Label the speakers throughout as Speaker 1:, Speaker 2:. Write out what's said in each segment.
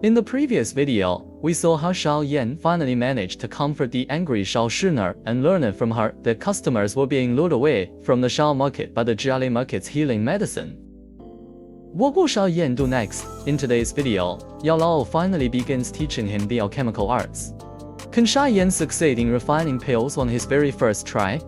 Speaker 1: In the previous video, we saw how Xiao Yan finally managed to comfort the angry Xun'er and learned from her that customers were being lured away from the Xiao market by the Jiali market's healing medicine. What will Xiao Yan do next? In today's video, Yao Lao finally begins teaching him the alchemical arts. Can Xiao Yan succeed in refining pills on his very first try?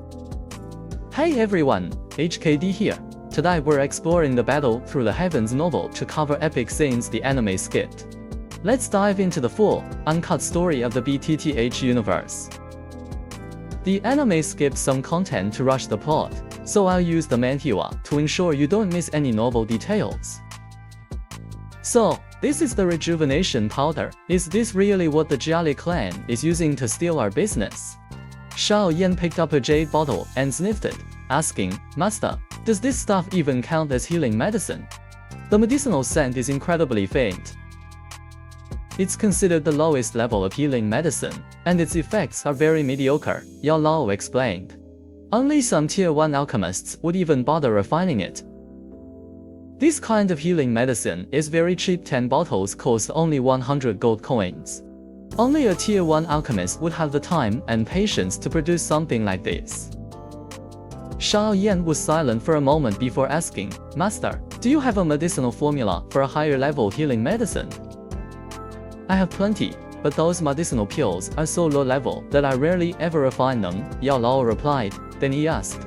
Speaker 1: Hey everyone, HKD here. Today we're exploring the Battle Through the Heavens novel to cover epic scenes the anime skipped. Let's dive into the full, uncut story of the BTTH universe. The anime skipped some content to rush the plot, so I'll use the manhwa to ensure you don't miss any novel details. So, this is the rejuvenation powder. Is this really what the Jiali clan is using to steal our business? Xiao Yan picked up a jade bottle and sniffed it, asking, "Master, does this stuff even count as healing medicine?" The medicinal scent is incredibly faint. It's considered the lowest level of healing medicine, and its effects are very mediocre, Yao Lao explained. Only some Tier 1 alchemists would even bother refining it. This kind of healing medicine is very cheap. 10 bottles cost only 100 gold coins. Only a Tier 1 alchemist would have the time and patience to produce something like this. Xiao Yan was silent for a moment before asking, "Master, do you have a medicinal formula for a higher level healing medicine?" "I have plenty, but those medicinal pills are so low level that I rarely ever refine them," Yao Lao replied. Then he asked,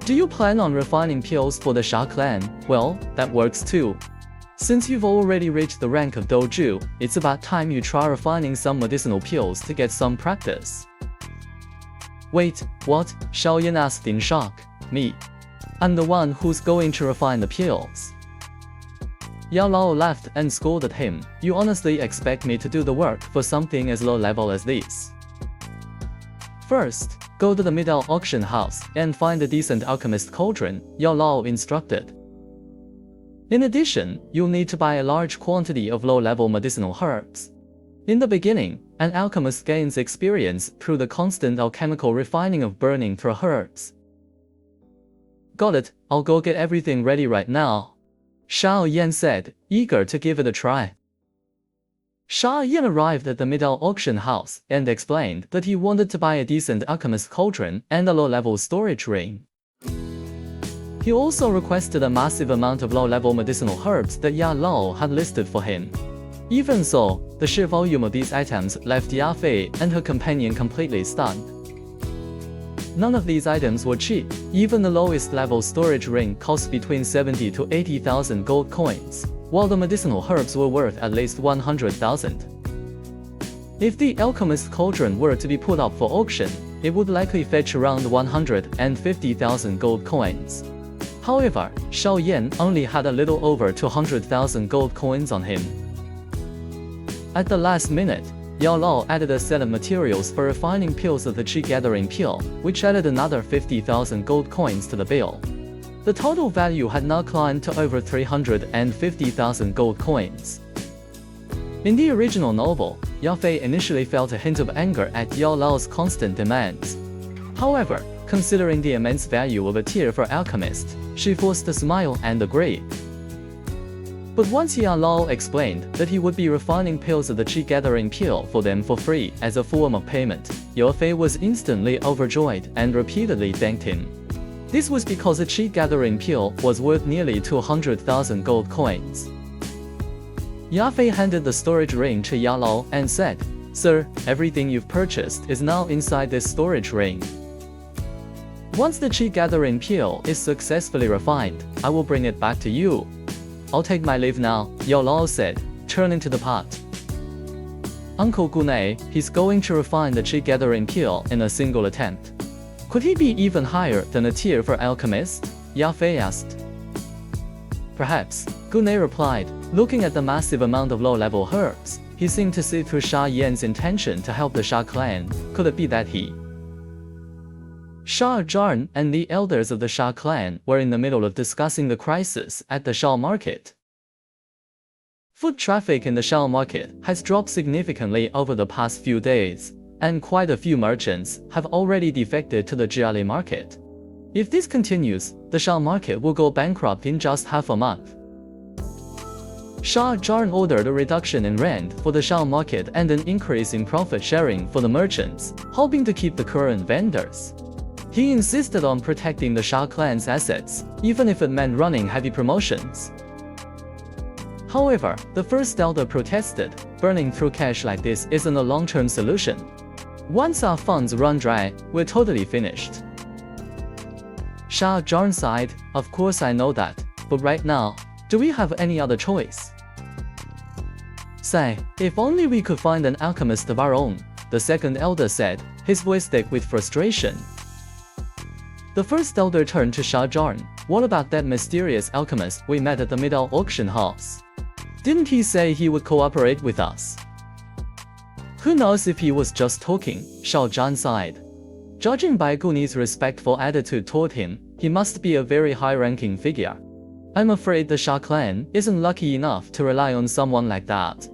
Speaker 1: "Do you plan on refining pills for the Xia clan?" "Well, that works too. Since you've already reached the rank of doju, it's about time you try refining some medicinal pills to get some practice." "Wait, what?" Xiao Yan asked in shock. "Me? I'm the one who's going to refine the pills." Yao Lao laughed and scolded him. "You honestly expect me to do the work for something as low level as this? First, go to the middle auction house and find a decent alchemist cauldron," Yao Lao instructed. "In addition, you'll need to buy a large quantity of low-level medicinal herbs. In the beginning, an alchemist gains experience through the constant alchemical refining of burning through herbs." "Got it, I'll go get everything ready right now," Xiao Yan said, eager to give it a try. Xiao Yan arrived at the middle auction house and explained that he wanted to buy a decent alchemist cauldron and a low-level storage ring. He also requested a massive amount of low-level medicinal herbs that Yao Lao had listed for him. Even so, the sheer volume of these items left Ya Fei and her companion completely stunned. None of these items were cheap. Even the lowest level storage ring cost between 70 to 80,000 gold coins, while the medicinal herbs were worth at least 100,000. If the alchemist cauldron were to be put up for auction, it would likely fetch around 150,000 gold coins. However, Xiao Yan only had a little over 200,000 gold coins on him. At the last minute, Yao Lao added a set of materials for refining pills of the Qi gathering pill, which added another 50,000 gold coins to the bill. The total value had now climbed to over 350,000 gold coins. In the original novel, Ya Fei initially felt a hint of anger at Yao Lao's constant demands. However, considering the immense value of a Tier 4 alchemist, she forced a smile and agreed. But once Yao Lao explained that he would be refining pills of the Qi gathering pill for them for free as a form of payment, Ya Fei was instantly overjoyed and repeatedly thanked him. This was because a Qi gathering pill was worth nearly 200,000 gold coins. Ya Fei handed the storage ring to Yao Lao and said, "Sir, everything you've purchased is now inside this storage ring. Once the Qi gathering pill is successfully refined, I will bring it back to you." "I'll take my leave now," Yao Lao said, turning to the pot. "Uncle Gunei, he's going to refine the Qi gathering pill in a single attempt. Could he be even higher than a Tier 4 alchemist?" Ya Fei asked. "Perhaps," Gunei replied, looking at the massive amount of low-level herbs. He seemed to see through Xiao Yan's intention to help the Xia clan. Could it be that he? Shah Jarn and the elders of the Xia clan were in the middle of discussing the crisis at the Xiao market. Foot traffic in the Xiao market has dropped significantly over the past few days, and quite a few merchants have already defected to the Jiali market. If this continues, the Xiao market will go bankrupt in just half a month. Shah Jahan ordered a reduction in rent for the Xiao market and an increase in profit sharing for the merchants, hoping to keep the current vendors. He insisted on protecting the Shah clan's assets, even if it meant running heavy promotions. However, the first elder protested, burning through cash like this isn't a long-term solution. Once our funds run dry, we're totally finished. Shah Jahan sighed, of course I know that, but right now, do we have any other choice? Say, if only we could find an alchemist of our own, the second elder said, his voice thick with frustration. The first elder turned to Shah Jahan. What about that mysterious alchemist we met at the middle auction house? Didn't he say he would cooperate with us? Who knows if he was just talking, Xiao Jahan sighed. Judging by Guni's respectful attitude toward him, he must be a very high-ranking figure. I'm afraid the Shah clan isn't lucky enough to rely on someone like that.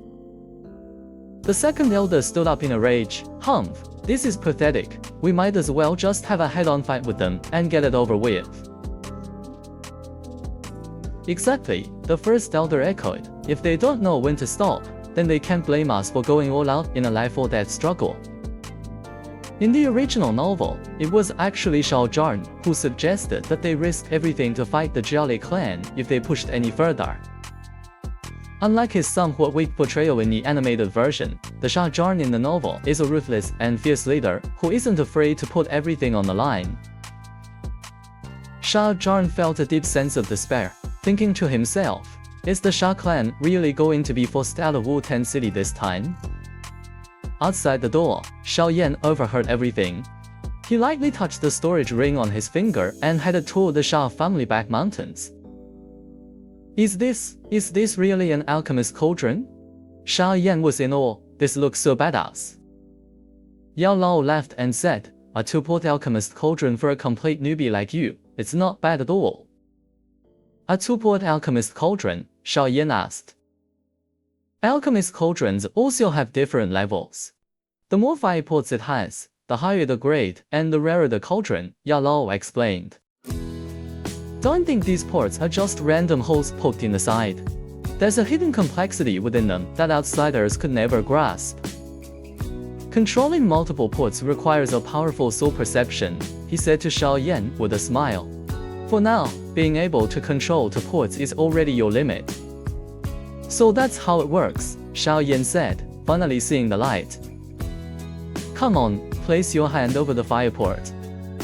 Speaker 1: The second elder stood up in a rage. Humph, this is pathetic. We might as well just have a head-on fight with them and get it over with. Exactly, the first elder echoed. If they don't know when to stop, then they can't blame us for going all out in a life-or-death struggle. In the original novel, it was actually Xiao Jahan who suggested that they risk everything to fight the Jiali clan if they pushed any further. Unlike his somewhat weak portrayal in the animated version, the Xiao Jahan in the novel is a ruthless and fierce leader who isn't afraid to put everything on the line. Xiao Jahan felt a deep sense of despair, thinking to himself, is the Shah clan really going to be forced out of Wu-Tan City this time? Outside the door, Xiao Yan overheard everything. He lightly touched the storage ring on his finger and headed toward the Shah family back mountains. Is this really an alchemist cauldron? Xiao Yan was in awe. This looks so badass. Yao Lao laughed and said, a two-port alchemist cauldron for a complete newbie like you, it's not bad at all. A two-port alchemist cauldron? Xiao Yan asked. Alchemist cauldrons also have different levels. The more fire ports it has, the higher the grade and the rarer the cauldron, Yao Lao explained. Don't think these ports are just random holes poked in the side. There's a hidden complexity within them that outsiders could never grasp. Controlling multiple ports requires a powerful soul perception, he said to Xiao Yan with a smile. For now, being able to control two ports is already your limit. So that's how it works, Xiao Yan said, finally seeing the light. Come on, place your hand over the fire port.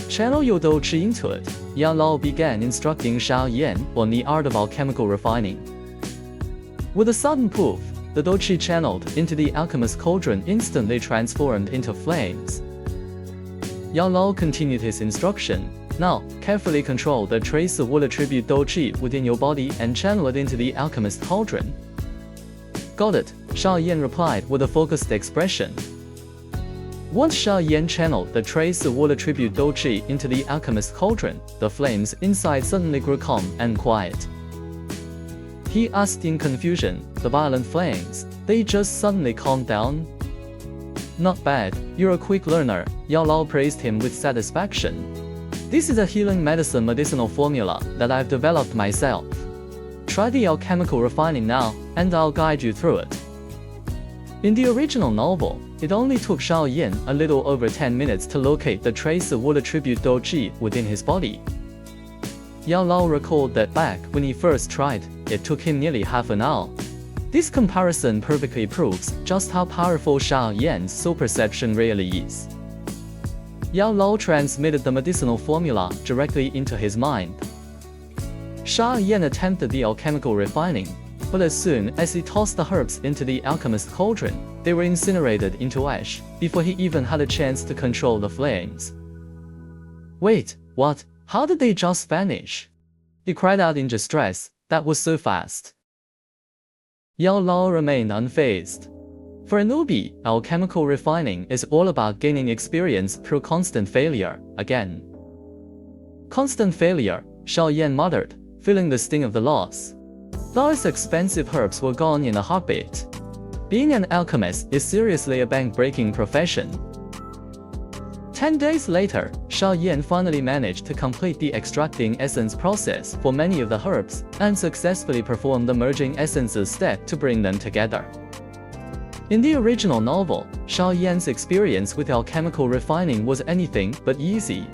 Speaker 1: Channel your dou qi into it. Yao Lao began instructing Xiao Yan on the art of alchemical refining. With a sudden poof, the dou qi channeled into the alchemist cauldron instantly transformed into flames. Yao Lao continued his instruction. Now, carefully control the trace of will attribute dou qi within your body and channel it into the alchemist cauldron. Got it, Xiao Yan replied with a focused expression. Once Xiao Yan channeled the trace of will attribute dou qi into the alchemist cauldron, the flames inside suddenly grew calm and quiet. He asked in confusion, the violent flames, they just suddenly calmed down? Not bad, you're a quick learner, Yao Lao praised him with satisfaction. This is a healing medicine medicinal formula that I've developed myself. Try the alchemical refining now, and I'll guide you through it. In the original novel, it only took Xiao Yan a little over 10 minutes to locate the trace of will attribute dou qi within his body. Yao Lao recalled that back when he first tried, it took him nearly half an hour. This comparison perfectly proves just how powerful Xiao Yan's soul perception really is. Yao Lao transmitted the medicinal formula directly into his mind. Xiao Yan attempted the alchemical refining, but as soon as he tossed the herbs into the alchemist cauldron, they were incinerated into ash before he even had a chance to control the flames. Wait, what? How did they just vanish? He cried out in distress. That was so fast. Yao Lao remained unfazed. For a newbie, alchemical refining is all about gaining experience through constant failure, again. Constant failure, Xiao Yan muttered, feeling the sting of the loss. Those expensive herbs were gone in a heartbeat. Being an alchemist is seriously a bank-breaking profession. 10 days later, Xiao Yan finally managed to complete the extracting essence process for many of the herbs and successfully performed the merging essences step to bring them together. In the original novel, Xiao Yan's experience with alchemical refining was anything but easy.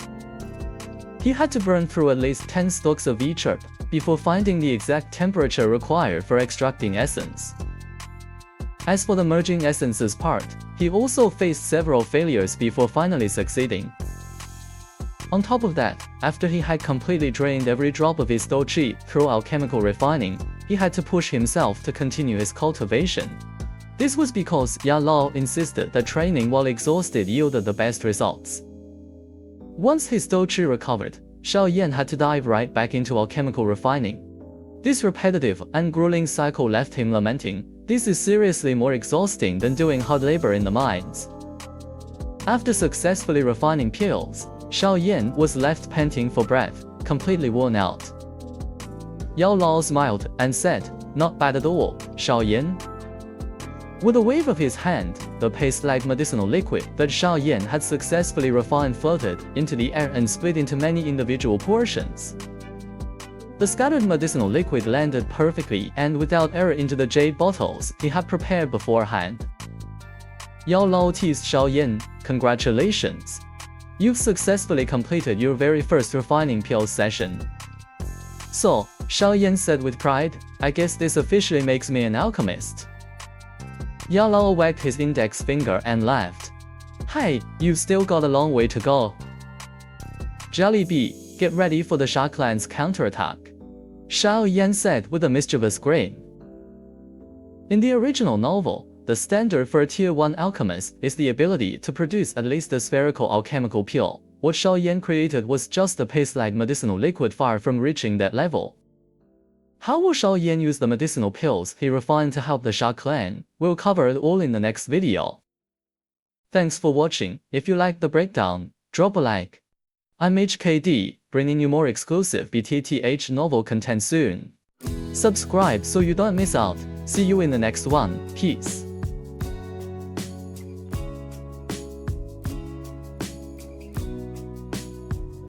Speaker 1: He had to burn through at least 10 stalks of each herb before finding the exact temperature required for extracting essence. As for the merging essences part, he also faced several failures before finally succeeding. On top of that, after he had completely drained every drop of his Dou Qi through alchemical refining, he had to push himself to continue his cultivation. This was because Yao Lao insisted that training while exhausted yielded the best results. Once his Dou Qi recovered, Xiao Yan had to dive right back into alchemical refining. This repetitive and grueling cycle left him lamenting, "This is seriously more exhausting than doing hard labor in the mines." After successfully refining pills, Xiao Yan was left panting for breath, completely worn out. Yao Lao smiled and said, "Not bad at all, Xiao Yan." With a wave of his hand, the paste-like medicinal liquid that Xiao Yan had successfully refined floated into the air and split into many individual portions. The scattered medicinal liquid landed perfectly and without error into the jade bottles he had prepared beforehand. Yao Lao teased Xiao Yan, "Congratulations! You've successfully completed your very first refining pills session." "So," Xiao Yan said with pride, "I guess this officially makes me an alchemist." Yao Lao wagged his index finger and laughed. "Hey, you've still got a long way to go. Jollibee, get ready for the Sha clan's counterattack," Xiao Yan said with a mischievous grin. In the original novel, the standard for a Tier 1 alchemist is the ability to produce at least a spherical alchemical pill. What Xiao Yan created was just a paste-like medicinal liquid far from reaching that level. How will Xiao Yan use the medicinal pills he refined to help the Sha clan? We'll cover it all in the next video. Thanks for watching. If you liked the breakdown, drop a like. I'm HKD, bringing you more exclusive BTTH novel content soon. Subscribe so you don't miss out. See you in the next one. Peace.